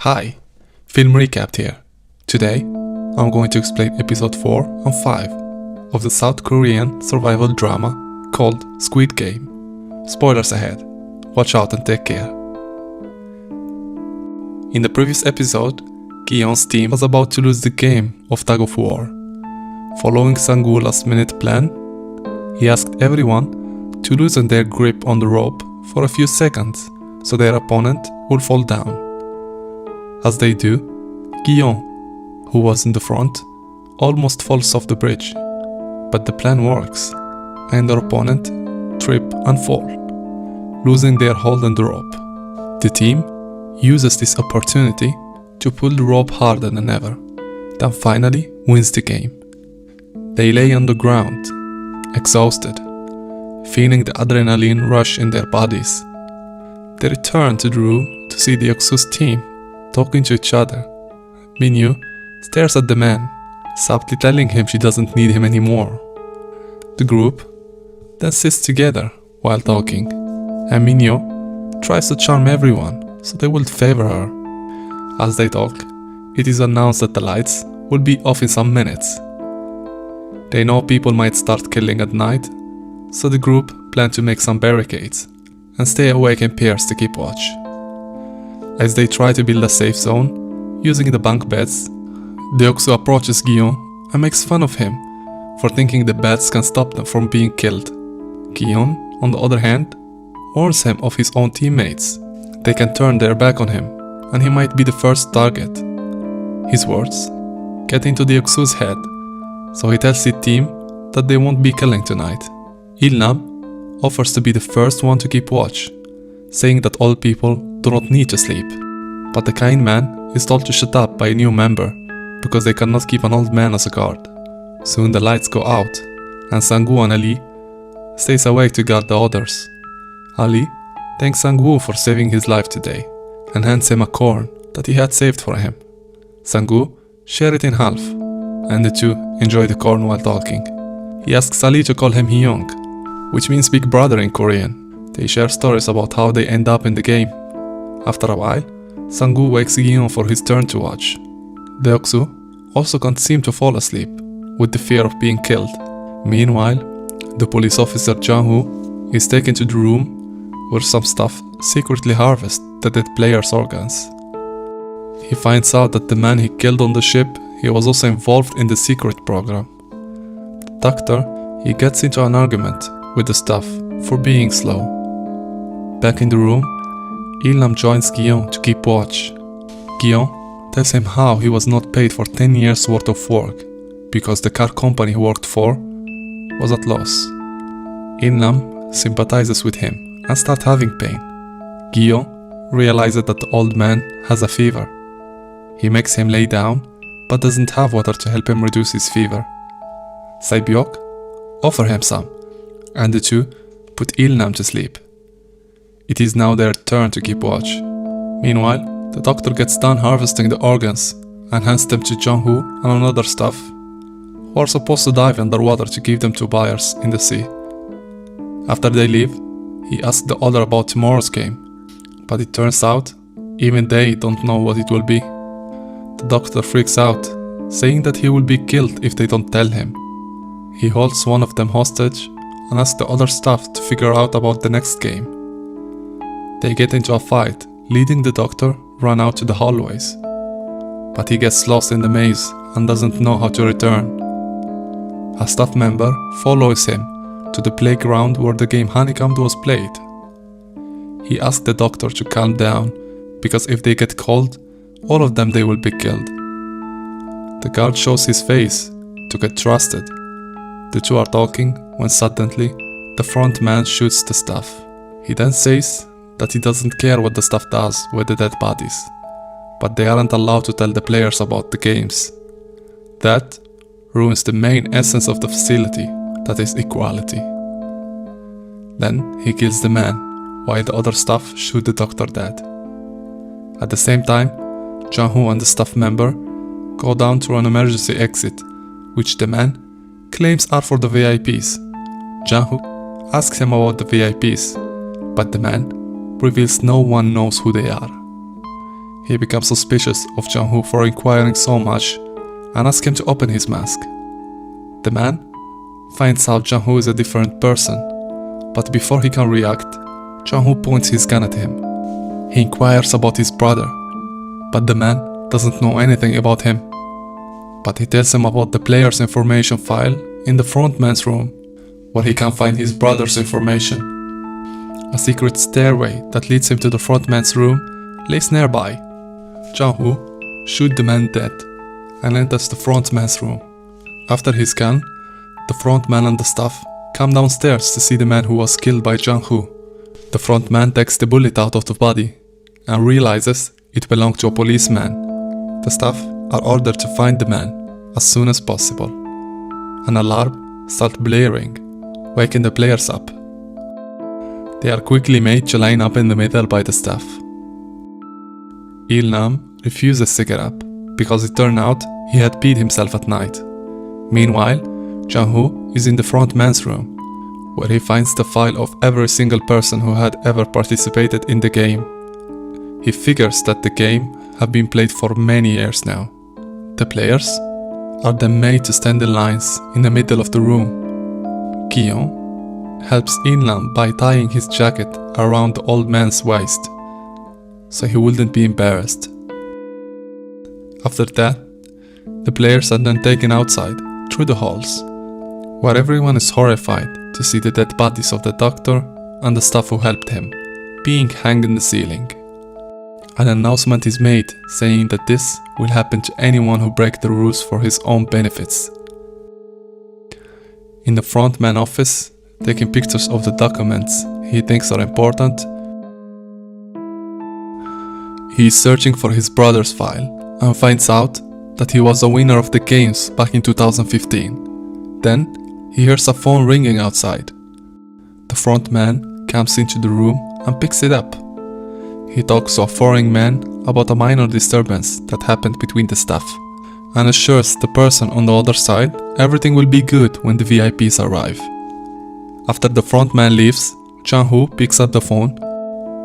Hi, Film Recapped here. Today, I'm going to explain episode 4 and 5 of the South Korean survival drama called Squid Game. Spoilers ahead. Watch out and take care. In the previous episode, Gi-yeon's team was about to lose the game of tug of war. Following Sang-woo's last-minute plan, he asked everyone to loosen their grip on the rope for a few seconds so their opponent will fall down. As they do, Gi-yeon, who was in the front, almost falls off the bridge, but the plan works, and their opponent trip and fall, losing their hold on the rope. The team uses this opportunity to pull the rope harder than ever, then finally wins the game. They lay on the ground, exhausted, feeling the adrenaline rush in their bodies. They return to the room to see the Yeoksu's team talking to each other. Minyu stares at the man, subtly telling him she doesn't need him anymore. The group then sits together while talking, and Minyu tries to charm everyone so they will favor her. As they talk, it is announced that the lights will be off in some minutes. They know people might start killing at night, so the group plan to make some barricades and stay awake in pairs to keep watch. As they try to build a safe zone using the bunk beds, the Yeoksu approaches Gi-yeon and makes fun of him for thinking the beds can stop them from being killed. Gi-yeon, on the other hand, warns him of his own teammates. They can turn their back on him and he might be the first target. His words get into the Yeoksu's head, so he tells his team that they won't be killing tonight. Il-nam offers to be the first one to keep watch, saying that old people do not need to sleep. But the kind man is told to shut up by a new member because they cannot keep an old man as a guard. Soon the lights go out and Sang-woo and Ali stays awake to guard the others. Ali thanks Sang-woo for saving his life today and hands him a corn that he had saved for him. Sang-woo shares it in half, and the two enjoy the corn while talking. He asks Ali to call him Hyung, which means big brother in Korean. They share stories about how they end up in the game. After a while, Sang-woo wakes Gi-yeon for his turn to watch. The Yeoksu also can't seem to fall asleep, with the fear of being killed. Meanwhile, the police officer Jang-woo is taken to the room where some staff secretly harvest the dead players' organs. He finds out that the man he killed on the ship, he was also involved in the secret program. The doctor, he gets into an argument with the staff for being slow. Back in the room, Il-nam joins Gi-yeon to keep watch. Gi-yeon tells him how he was not paid for 10 years worth of work because the car company he worked for was at loss. Il-nam sympathizes with him and starts having pain. Gi-yeon realizes that the old man has a fever. He makes him lay down but doesn't have water to help him reduce his fever. Sae-byok offers him some, and the two put Il-nam to sleep. It is now their turn to keep watch. Meanwhile, the doctor gets done harvesting the organs and hands them to Jung-woo and another staff, who are supposed to dive underwater to give them to buyers in the sea. After they leave, he asks the other about tomorrow's game, but it turns out even they don't know what it will be. The doctor freaks out, saying that he will be killed if they don't tell him. He holds one of them hostage and asks the other staff to figure out about the next game. They get into a fight, leading the doctor run out to the hallways. But he gets lost in the maze and doesn't know how to return. A staff member follows him to the playground where the game Honeycombed was played. He asks the doctor to calm down because if they get called, all of them they will be killed. The guard shows his face to get trusted. The two are talking when suddenly the front man shoots the staff. He then says that he doesn't care what the staff does with the dead bodies, but they aren't allowed to tell the players about the games. That ruins the main essence of the facility, that is equality. Then he kills the man, while the other staff shoot the doctor dead. At the same time, Jang-woo and the staff member go down through an emergency exit, which the man claims are for the VIPs. Jang-woo asks him about the VIPs, but the man reveals no one knows who they are. He becomes suspicious of Jang-hoo for inquiring so much and asks him to open his mask. The man finds out Jang-hoo is a different person, but before he can react, Jang-hoo points his gun at him. He inquires about his brother, but the man doesn't know anything about him. But he tells him about the player's information file in the frontman's room, where he can find his brother's information. A secret stairway that leads him to the frontman's room lays nearby. Jang-hoo shoots the man dead and enters the frontman's room. After he's gone, the frontman and the staff come downstairs to see the man who was killed by Jang-hoo. The frontman takes the bullet out of the body and realizes it belonged to a policeman. The staff are ordered to find the man as soon as possible. An alarm starts blaring, waking the players up. They are quickly made to line up in the middle by the staff. Il-nam refuses to get up because it turned out he had peed himself at night. Meanwhile, Jang-hoo is in the front man's room, where he finds the file of every single person who had ever participated in the game. He figures that the game have been played for many years now. The players are then made to stand in lines in the middle of the room. Ki-yeon helps Il-nam by tying his jacket around the old man's waist, so he wouldn't be embarrassed. After that, the players are then taken outside through the halls, where everyone is horrified to see the dead bodies of the doctor and the staff who helped him being hanged in the ceiling. An announcement is made saying that this will happen to anyone who breaks the rules for his own benefits. In the frontman office, taking pictures of the documents he thinks are important, he is searching for his brother's file and finds out that he was a winner of the games back in 2015. Then he hears a phone ringing outside. The front man comes into the room and picks it up. He talks to a foreign man about a minor disturbance that happened between the staff and assures the person on the other side everything will be good when the VIPs arrive. After the front man leaves, Jang-hoo picks up the phone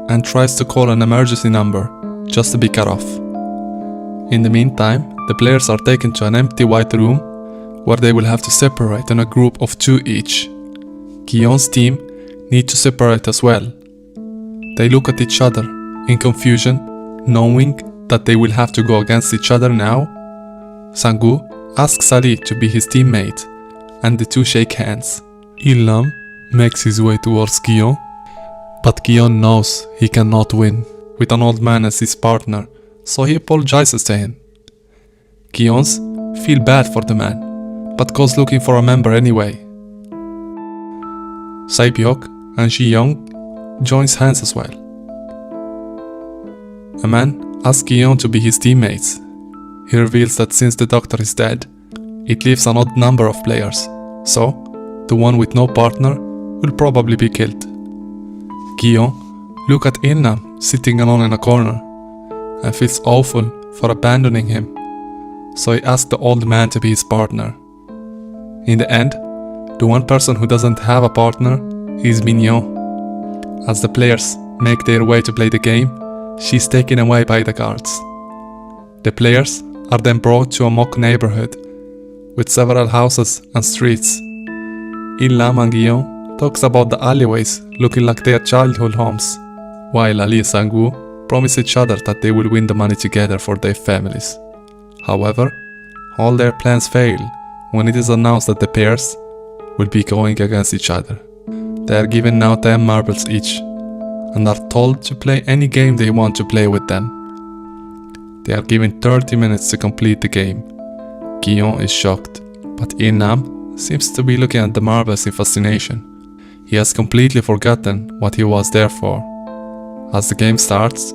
and tries to call an emergency number just to be cut off. In the meantime, the players are taken to an empty white room where they will have to separate in a group of 2 each. Ki-yeon's team need to separate as well. They look at each other in confusion, knowing that they will have to go against each other now. Sang-woo asks Ali to be his teammate, and the two shake hands. Il-nam makes his way towards Ki-yeon, but Ki-yeon knows he cannot win with an old man as his partner, so he apologizes to him. Ki-yeon's feel bad for the man, but goes looking for a member anyway. Sae-byuk and Ji-young joins hands as well. A man asks Ki-yeon to be his teammates. He reveals that since the doctor is dead, it leaves an odd number of players, so the one with no partner will probably be killed. Ki-yeon looks at Il-nam sitting alone in a corner and feels awful for abandoning him, so he asks the old man to be his partner. In the end, the one person who doesn't have a partner is Min-yeon. As the players make their way to play the game, she is taken away by the guards. The players are then brought to a mock neighborhood with several houses and streets. Il-nam and Ki-yeon talks about the alleyways looking like their childhood homes, while Ali and Sang-woo promise each other that they will win the money together for their families. However, all their plans fail when it is announced that the pairs will be going against each other. They are given now 10 marbles each and are told to play any game they want to play with them. They are given 30 minutes to complete the game. Ki-yeon is shocked, but Il-nam seems to be looking at the marbles in fascination. He has completely forgotten what he was there for. As the game starts,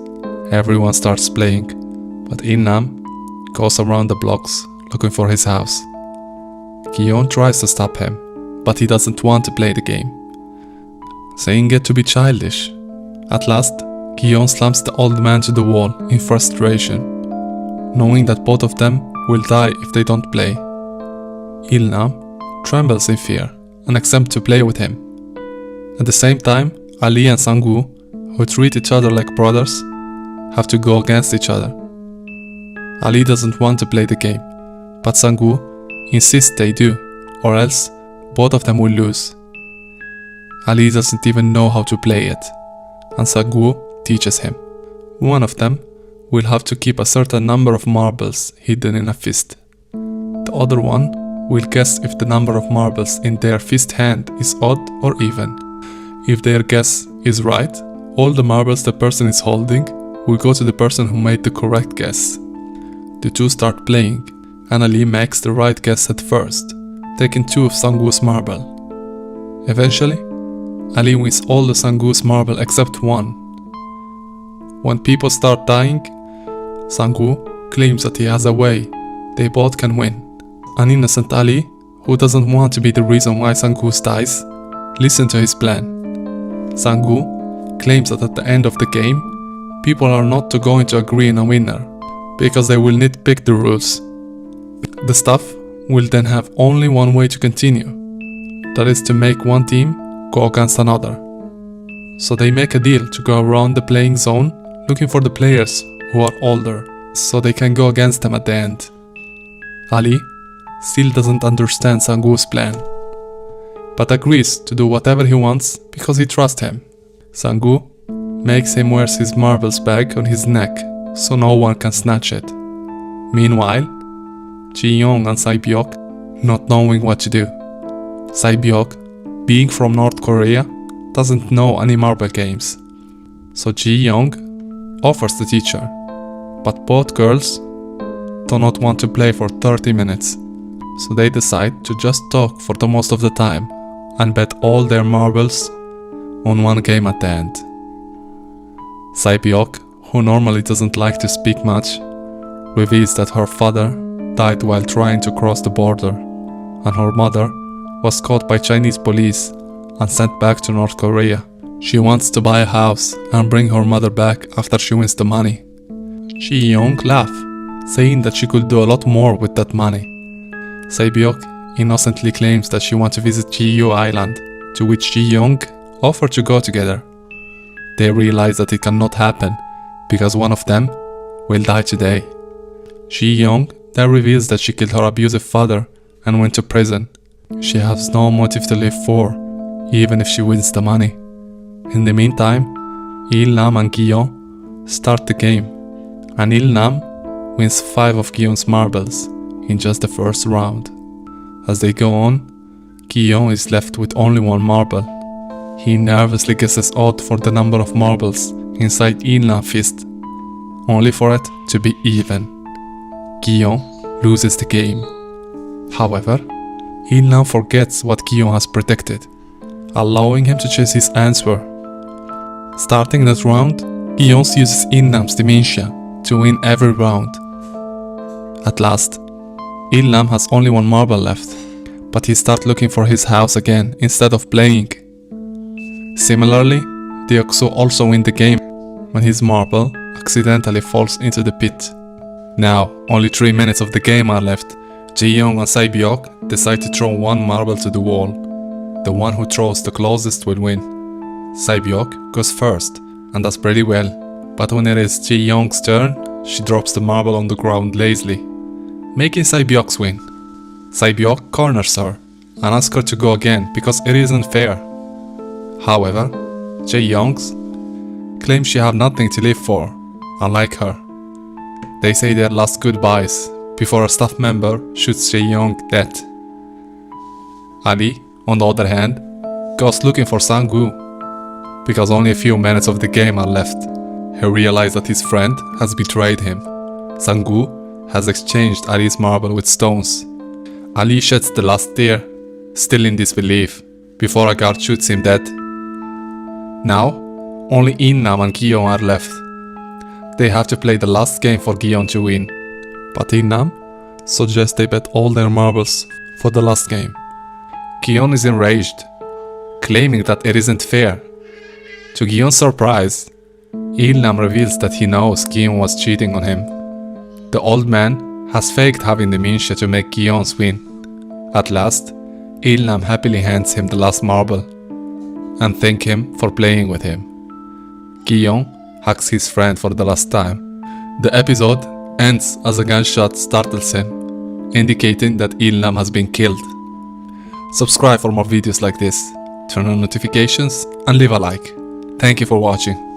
everyone starts playing, but Il-nam goes around the blocks looking for his house. Ki-yeon tries to stop him, but he doesn't want to play the game, saying it to be childish. At last, Ki-yeon slams the old man to the wall in frustration, knowing that both of them will die if they don't play. Il-nam trembles in fear and accepts to play with him. At the same time, Ali and Sang-woo, who treat each other like brothers, have to go against each other. Ali doesn't want to play the game, but Sang-woo insists they do, or else both of them will lose. Ali doesn't even know how to play it, and Sang-woo teaches him. One of them will have to keep a certain number of marbles hidden in a fist. The other one will guess if the number of marbles in their fist hand is odd or even. If their guess is right, all the marbles the person is holding will go to the person who made the correct guess. The two start playing, and Ali makes the right guess at first, taking 2 of Sang-woo's marble. Eventually, Ali wins all the Sang-woo's marble except 1. When people start dying, Sang-woo claims that he has a way they both can win. An innocent Ali, who doesn't want to be the reason why Sang-woo dies, listens to his plan. Sang-woo claims that at the end of the game, people are not going to agree on a winner, because they will nitpick the rules. The staff will then have only one way to continue, that is to make one team go against another. So they make a deal to go around the playing zone looking for the players who are older, so they can go against them at the end. Ali still doesn't understand Sang-woo's plan, but agrees to do whatever he wants because he trusts him. Sang-woo makes him wear his marbles bag on his neck so no one can snatch it. Meanwhile, Ji-young and Sae-byok not knowing what to do. Sae-byok, being from North Korea, doesn't know any marble games, so Ji-young offers to teach her, but both girls do not want to play for 30 minutes, so they decide to just talk for the most of the time and bet all their marbles on one game at the end. Sae-byok, who normally doesn't like to speak much, reveals that her father died while trying to cross the border, and her mother was caught by Chinese police and sent back to North Korea. She wants to buy a house and bring her mother back after she wins the money. Ji-young laughs, saying that she could do a lot more with that money. Sae-byok innocently claims that she wants to visit Jeju Island, to which Ji-young offers to go together. They realize that it cannot happen, because one of them will die today. Ji-young then reveals that she killed her abusive father and went to prison. She has no motive to live for, even if she wins the money. In the meantime, Il-nam and Gi-yeon start the game, and Il-nam wins 5 of Gi-yeon's marbles in just the first round. As they go on, Gi-yeon is left with only 1 marble. He nervously guesses odd for the number of marbles inside Il-nam's fist, only for it to be even. Gi-yeon loses the game. However, Il-nam forgets what Gi-yeon has predicted, allowing him to chase his answer. Starting that round, Gi-yeon uses Il-nam's dementia to win every round. At last, Il-nam has only 1 marble left, but he starts looking for his house again instead of playing. Similarly, Deok-soo also wins the game when his marble accidentally falls into the pit. Now, only 3 minutes of the game are left. Ji-young and Sae-byok decide to throw 1 marble to the wall. The one who throws the closest will win. Sae-byok goes first and does pretty well, but when it is Ji-young's turn, she drops the marble on the ground lazily, making Sae-byok's win. Sae-byok corners her and asks her to go again because it isn't fair. However, Ji-young's claims she have nothing to live for, unlike her. They say their last goodbyes before a staff member shoots Ji-young dead. Ali, on the other hand, goes looking for Sang-woo. Because only a few minutes of the game are left, he realizes that his friend has betrayed him. Sang-woo has exchanged Ali's marble with stones. Ali sheds the last tear, still in disbelief, before a guard shoots him dead. Now, only Il-nam and Gi-yeon are left. They have to play the last game for Gi-yeon to win, but Il-nam suggests they bet all their marbles for the last game. Gi-yeon is enraged, claiming that it isn't fair. To Gi-yeon's surprise, Il-nam reveals that he knows Gi-yeon was cheating on him. The old man has faked having dementia to make Gi-yeon's win. At last, Il-nam happily hands him the last marble and thanks him for playing with him. Gi-yeon hugs his friend for the last time. The episode ends as a gunshot startles him, indicating that Ilnam has been killed. Subscribe for more videos like this, turn on notifications and leave a like. Thank you for watching.